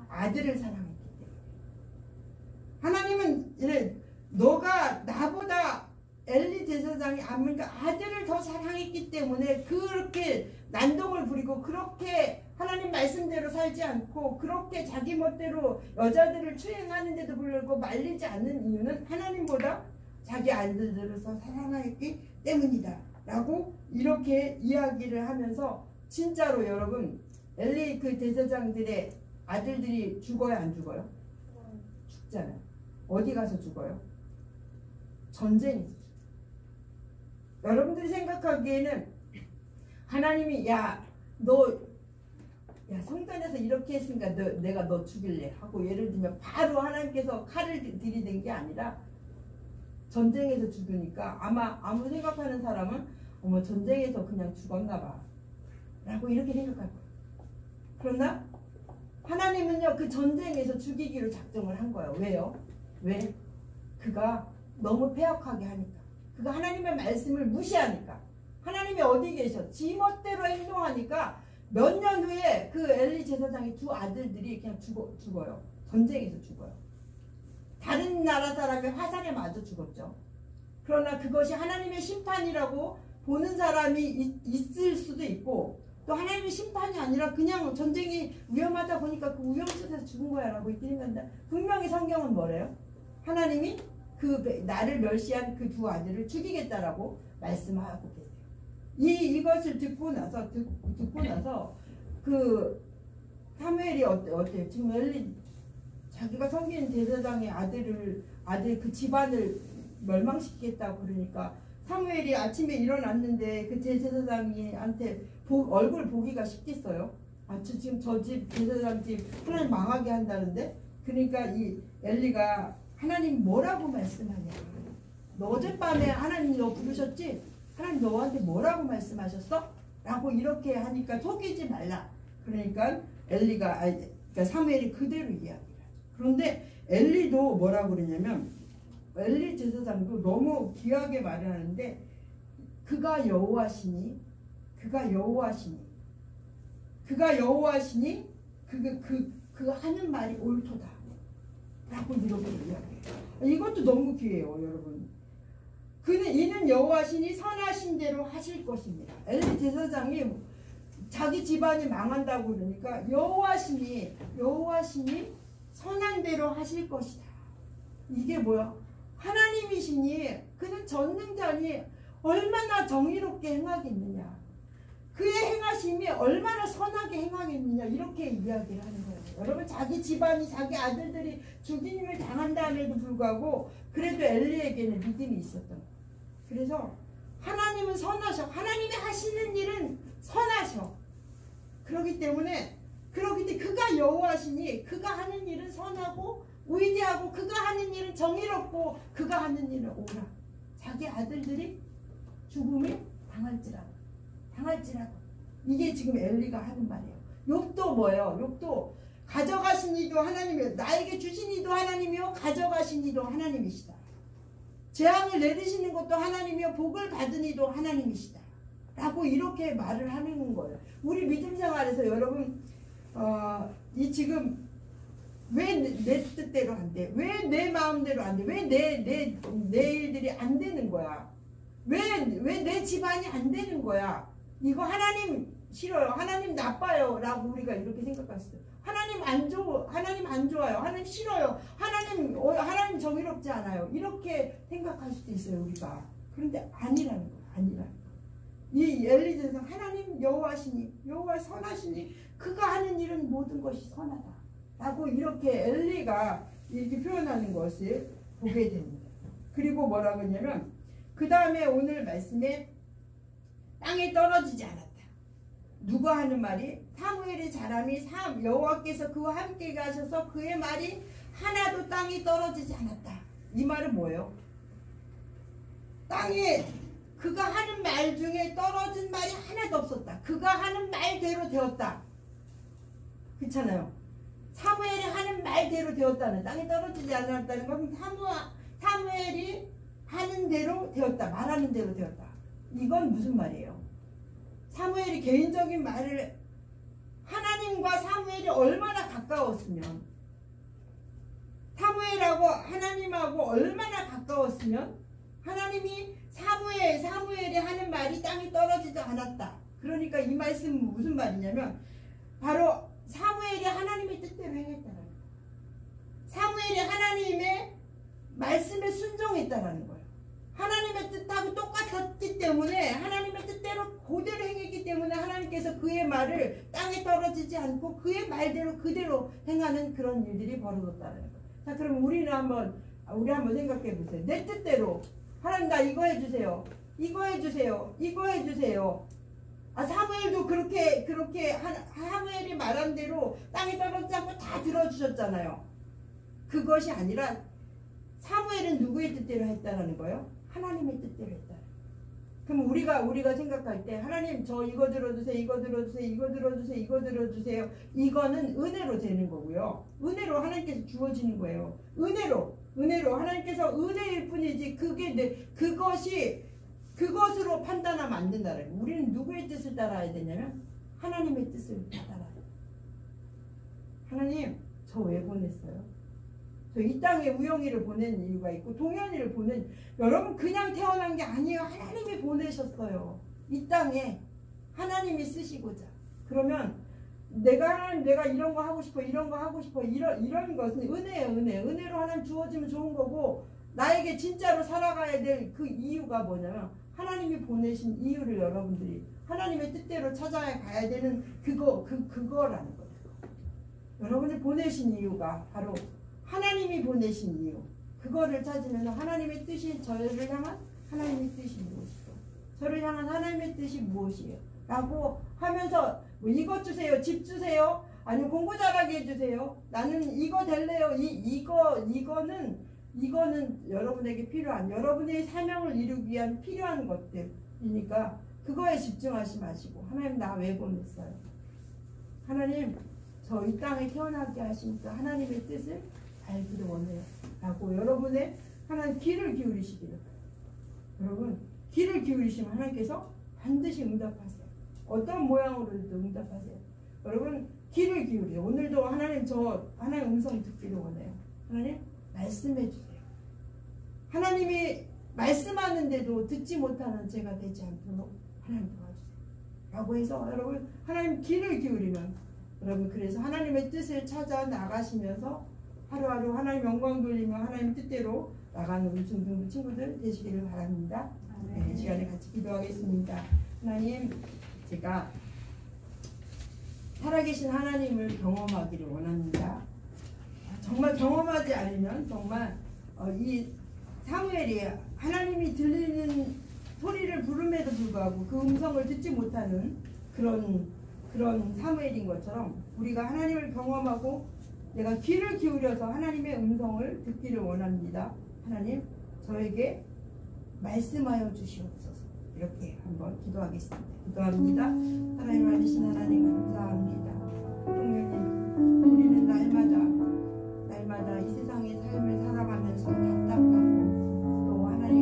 아들을 사랑했기 때문에. 하나님은 이래 너가 나보다 엘리 제사장이 아들을 더 사랑했기 때문에 그렇게 난동을 부리고 그렇게 하나님 말씀대로 살지 않고 그렇게 자기 멋대로 여자들을 추행하는데도 불구하고 말리지 않는 이유는 하나님보다 자기 아들들을 더 사랑했기 때문이다 라고 이렇게 이야기를 하면서, 진짜로 여러분 엘리 그 제사장들의 아들들이 죽어요 안 죽어요? 죽잖아요. 어디 가서 죽어요? 전쟁에서 죽어요. 여러분들이 생각하기에는 하나님이 성전에서 이렇게 했으니까 내가 너 죽일래 하고 예를 들면 바로 하나님께서 칼을 들이댄 게 아니라 전쟁에서 죽으니까 아무 생각하는 사람은 전쟁에서 그냥 죽었나 봐 라고 이렇게 생각할 거예요. 그러나 하나님은요 그 전쟁에서 죽이기로 작정을 한 거예요. 왜요? 왜? 그가 너무 패역하게 하니까, 그가 하나님의 말씀을 무시하니까, 하나님이 어디 계셔? 지 멋대로 행동하니까 몇 년 후에 그 엘리 제사장의 2 아들들이 그냥 죽어요. 전쟁에서 죽어요. 다른 나라 사람의 화살에 맞아 죽었죠. 그러나 그것이 하나님의 심판이라고 보는 사람이 있을 수도 있고, 또 하나님의 심판이 아니라 그냥 전쟁이 위험하다 보니까 그 위험 속에서 죽은 거야 라고 있긴 한데, 분명히 성경은 뭐래요? 하나님이 나를 멸시한 그 2 아들을 죽이겠다라고 말씀하고 계세요. 이것을 듣고 나서 그 사무엘이 어때요? 지금 엘리 자기가 섬기는 제사장의 아들 그 집안을 멸망시키겠다고 그러니까 사무엘이 아침에 일어났는데 그 제사장이한테 얼굴 보기가 쉽겠어요? 지금 저 집 제사장 집 하나님 망하게 한다는데, 그러니까 이 엘리가 하나님 뭐라고 말씀하냐? 너 어젯밤에 하나님 너 부르셨지? 하나님 너한테 뭐라고 말씀하셨어? 라고 이렇게 하니까 속이지 말라. 그러니까 그러니까 사무엘이 그대로 이야기를 하죠. 그런데 엘리도 뭐라고 그러냐면, 엘리 제사장도 너무 귀하게 말을 하는데, 그가 여호와시니 그 하는 말이 옳도다 라고 이렇게 이야기해요. 이것도 너무 귀해요 여러분. 이는 여호와시니 선하신 대로 하실 것입니다. 엘리 제사장이 자기 집안이 망한다고 그러니까 여호와시니 선한 대로 하실 것이다. 이게 뭐야? 하나님이시니 그는 전능자니 얼마나 정의롭게 행하겠느냐, 그의 행하심이 얼마나 선하게 행하겠느냐, 이렇게 이야기를 하는 거예요. 여러분, 자기 집안이 자기 아들들이 죽임을 당한다음에도 불구하고 그래도 엘리에게는 믿음이 있었던 거예요. 그래서 하나님은 선하셔. 하나님이 하시는 일은 선하셔. 그렇기 때문에 그가 여호와시니 그가 하는 일은 선하고 위대하고 그가 하는 일은 정의롭고 그가 하는 일은 옳아. 자기 아들들이 죽음을 당할지라도 이게 지금 엘리가 하는 말이에요. 욥도 뭐예요? 욥도 가져가신 이도 하나님이요, 나에게 주신 이도 하나님이요, 가져가신 이도 하나님이시다. 재앙을 내리시는 것도 하나님이요 복을 받은 이도 하나님이시다 라고 이렇게 말을 하는 거예요. 우리 믿음 생활에서 여러분 이 지금 왜 내 뜻대로 안 돼? 왜 내 마음대로 안 돼? 왜 내 일들이 안 되는 거야? 왜 내 집안이 안 되는 거야? 이거 하나님 싫어요. 하나님 나빠요. 라고 우리가 이렇게 생각했어요. 하나님 안 좋아요. 하나님 싫어요. 하나님 정의롭지 않아요. 이렇게 생각할 수도 있어요, 우리가. 그런데 아니라는 거예요. 아니라는 거예요. 이 엘리전서 하나님 여호와시니 여호와 선하시니 그가 하는 일은 모든 것이 선하다 라고 이렇게 엘리가 이렇게 표현하는 것을 보게 됩니다. 그리고 뭐라고 했냐면 그 다음에 오늘 말씀에 땅에 떨어지지 않았다. 누가 하는 말이? 사무엘의 자람이 여호와께서 그와 함께 가셔서 그의 말이 하나도 땅에 떨어지지 않았다. 이 말은 뭐예요? 땅에 그가 하는 말 중에 떨어진 말이 하나도 없었다. 그가 하는 말대로 되었다. 그렇잖아요. 사무엘이 하는 말대로 되었다는, 땅에 떨어지지 않았다는 건 사무엘이 하는 대로 되었다. 말하는 대로 되었다. 이건 무슨 말이에요? 사무엘이 개인적인 말을, 하나님과 사무엘이 얼마나 가까웠으면, 사무엘하고 하나님하고 얼마나 가까웠으면 하나님이 사무엘이 하는 말이 땅에 떨어지지 않았다. 그러니까 이 말씀은 무슨 말이냐면 바로 사무엘이 하나님의 뜻대로 행했다는 거예요. 사무엘이 하나님의 말씀에 순종했다는 거예요. 하나님의 뜻하고 똑같았기 때문에 하나님의 뜻대로 그대로 행했기 때문에 하나님께서 그의 말을 땅에 떨어지지 않고 그의 말대로 그대로 행하는 그런 일들이 벌어졌다는 거예요. 자, 그럼 우리 한번 생각해 보세요. 내 뜻대로 하나님 나 이거 해주세요. 이거 해주세요. 이거 해주세요. 사무엘도 그렇게 사무엘이 말한 대로 땅에 떨어지지 않고 다 들어주셨잖아요. 그것이 아니라 사무엘은 누구의 뜻대로 했다는 거예요? 하나님의 뜻대로 했다. 그럼 우리가 생각할 때 하나님 저 이거 들어주세요. 이거 들어주세요. 이거 들어주세요. 이거 들어주세요. 이거는 은혜로 되는 거고요. 은혜로 하나님께서 주어지는 거예요. 은혜로 하나님께서 은혜일 뿐이지 그것으로 판단하면 안 된다는 거예요. 우리는 누구의 뜻을 따라야 되냐면 하나님의 뜻을 따라야 돼요. 하나님 저 왜 보냈어요? 저 이 땅에 우영이를 보낸 이유가 있고 동현이를 보낸, 여러분 그냥 태어난 게 아니에요. 하나님이 보내셨어요. 이 땅에 하나님이 쓰시고자. 그러면 내가 이런 거 하고 싶어, 이런 거 하고 싶어, 이런 것은 은혜예요. 은혜로 하나님 주어지면 좋은 거고, 나에게 진짜로 살아가야 될 그 이유가 뭐냐면 하나님이 보내신 이유를 여러분들이 하나님의 뜻대로 찾아가야 되는 그거라는 거예요. 여러분이 보내신 이유가 바로 하나님이 보내신 이유. 그거를 찾으면 하나님의 뜻이 저를 향한 하나님의 뜻이 무엇이고, 저를 향한 하나님의 뜻이 무엇이에요? 라고 하면서 뭐 이것 주세요, 집 주세요, 아니면 공부 잘하게 해주세요, 나는 이거 될래요, 이거는 여러분에게 필요한, 여러분의 사명을 이루기 위한 필요한 것들이니까 그거에 집중하지 마시고, 하나님 나 왜 보냈어요? 하나님 저 이 땅에 태어나게 하시니까 하나님의 뜻을 알기를 원해요. 라고 여러분의 하나님 귀를 기울이시기를. 여러분 귀를 기울이시면 하나님께서 반드시 응답하세요. 어떤 모양으로든 응답하세요. 여러분 귀를 기울이세요. 오늘도 하나님 하나님 음성 듣기를 원해요. 하나님 말씀해 주세요. 하나님이 말씀하는데도 듣지 못하는 제가 되지 않도록 하나님 도와주세요. 라고 해서 여러분 하나님 귀를 기울이면, 여러분 그래서 하나님의 뜻을 찾아 나가시면서 하루하루 하나님 영광 돌리며 하나님 뜻대로 나가는 우리 중등부 친구들 되시기를 바랍니다. 네, 이 시간에 같이 기도하겠습니다. 하나님, 제가 살아계신 하나님을 경험하기를 원합니다. 정말 경험하지 않으면 정말 이 사무엘이 하나님이 들리는 소리를 부름에도 불구하고 그 음성을 듣지 못하는 그런 사무엘인 것처럼 우리가 하나님을 경험하고 내가 귀를 기울여서 하나님의 음성을 듣기를 원합니다. 하나님 저에게 말씀하여 주시옵소서. 이렇게 한번 기도하겠습니다. 기도합니다. 하나님 아니신 하나님 감사합니다. 성령님, 우리는 날마다 이 세상의 삶을 살아가면서 답답하고 또 하나님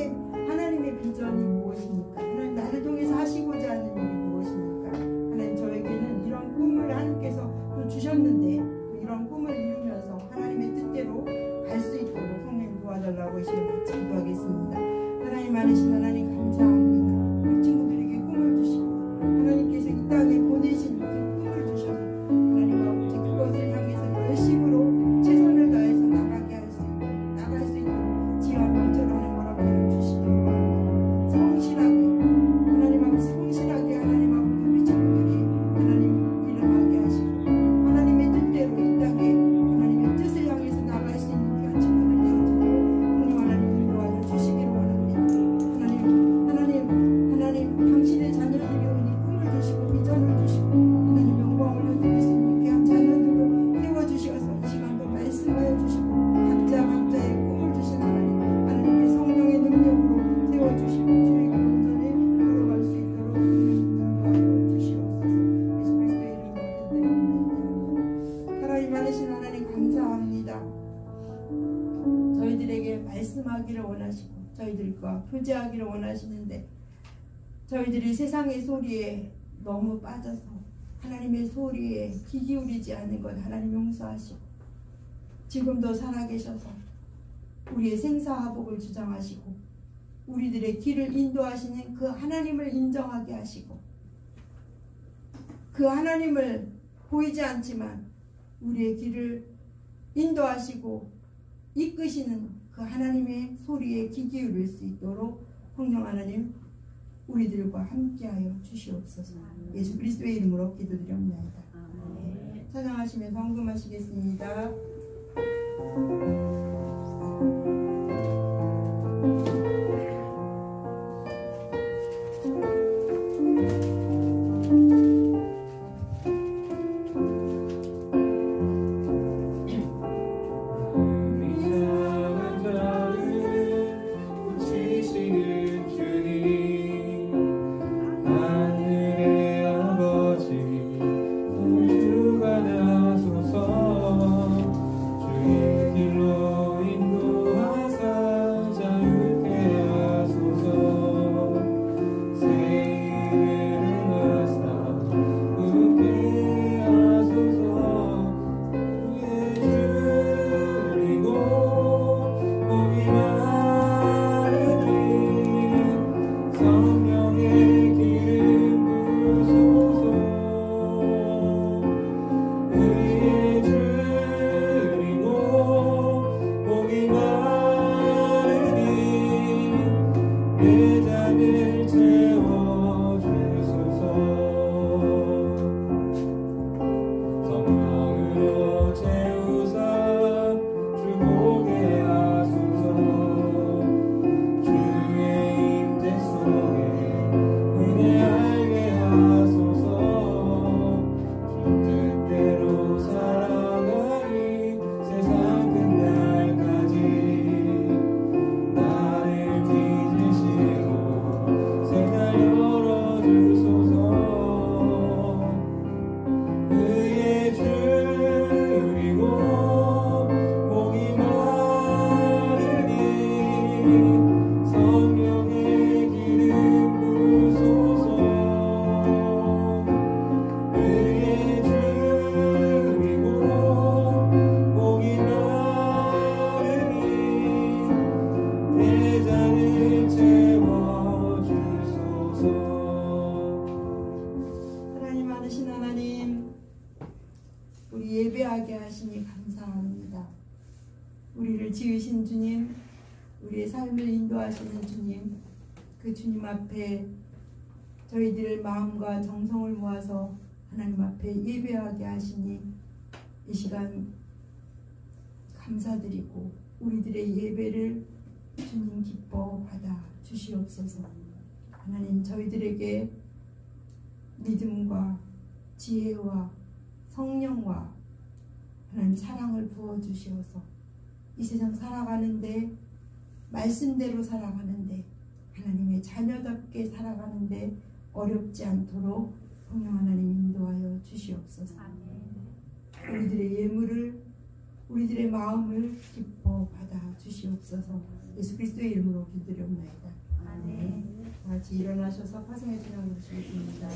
하나님의 비전이 무엇입니까? 하나님 나를 통해서 하시고자 하는 일이 무엇입니까? 하나님 저에게는 이런 꿈을 하나님께서 또 주셨는데 이런 꿈을 이루면서 하나님의 뜻대로 갈 수 있도록 성령 도와달라고 이 시간 같이 기도하겠습니다. 하나님 많으신 하나님 감사합니다. 우리 친구들에게 꿈을 주시고 하나님께서 이 땅에 보내신 그 꿈을 주셔서 하나님 아버지 그것을 향해서 열심으로 최선을 다해서 나가게 할 수 있고 나갈 수 있도록 지혜와 명철을 하는 거라고 주시기를 바랍니다. 성실하게 하나님 아버지 성실하게 하나님 아버지 우리 친구들이 하나님 일어나게 하시고 하나님의 뜻대로 이 땅에 하나님의 뜻을 향해서 나갈 수 있는 귀한 친구들 되어주고 성령 하나님 인도하여 주시기를 원합니다. 하나님 당신의 자녀들이 오니 꿈을 주시고 비전을 주시고 하나님 영광을 올려드릴 수 있는 귀한 자녀들로 세워주셔서 이 시간도 말씀하여 주시고 각자의 꿈을 주신 하나님께 성령의 능력으로 세워주시고 주의 온전히 걸어갈 수 있도록 인도하여 주시옵소서. 예수 그리스도의 이름으로 기도드립니다. 하나님 많으신 하나님 감사합니다. 저희들에게 말씀하기를 원하시고 저희들과 교제하기를 원하시는데 저희들이 세상의 소리에 너무 빠져서 하나님의 소리에 귀 기울이지 않는 것 하나님 용서하시고 지금도 살아계셔서 우리의 생사화복을 주장하시고 우리들의 길을 인도하시는 그 하나님을 인정하게 하시고 그 하나님을 보이지 않지만 우리의 길을 인도하시고 이끄시는 그 하나님의 소리에 귀 기울일 수 있도록 성령 하나님 우리들과 함께하여 주시옵소서. 예수 그리스도의 이름으로 기도드립니다. 찬양하시면서 헌금하시겠습니다. 예배하게 하시니 감사합니다. 우리를 지으신 주님, 우리의 삶을 인도하시는 주님, 그 주님 앞에 저희들 마음과 정성을 모아서 하나님 앞에 예배하게 하시니 이 시간 감사드리고 우리들의 예배를 주님 기뻐 받아 주시옵소서. 하나님 저희들에게 믿음과 지혜와 성령과 하나님 사랑을 부어주시어서 이 세상 살아가는데 말씀대로 살아가는데 하나님의 자녀답게 살아가는데 어렵지 않도록 성령 하나님 인도하여 주시옵소서. 우리들의 예물을 우리들의 마음을 기뻐 받아 주시옵소서. 예수 그리스도의 이름으로 기도드리옵나이다. 아멘. 다 같이 일어나셔서 파송의 신앙을 부르시겠습니다.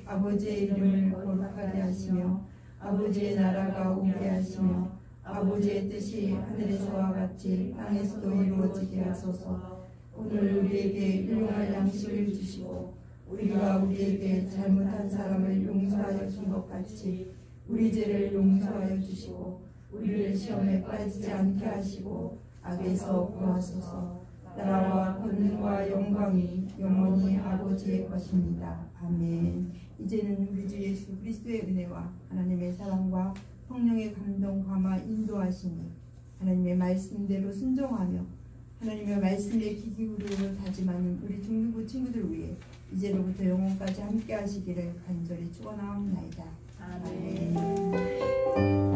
아버지의 이름을 거룩하게 하시며 아버지의 나라가 오게 하시며 아버지의 뜻이 하늘에서와 같이 땅에서도 이루어지게 하소서. 오늘 우리에게 일용할 양식을 주시고 우리가 우리에게 잘못한 사람을 용서하여 준 것 같이 우리 죄를 용서하여 주시고 우리를 시험에 빠지지 않게 하시고 악에서 구하소서. 나라와 권능과 영광이 영원히 아버지의 것입니다. 아멘. 이제는 우리 주 예수 그리스도의 은혜와 하나님의 사랑과 성령의 감동, 감화, 인도하심이 하나님의 말씀대로 순종하며 하나님의 말씀에 귀 기울여 다짐하는 우리 중등부 친구들 위해 이제로부터 영원까지 함께 하시기를 간절히 축원하옵나이다. 아멘.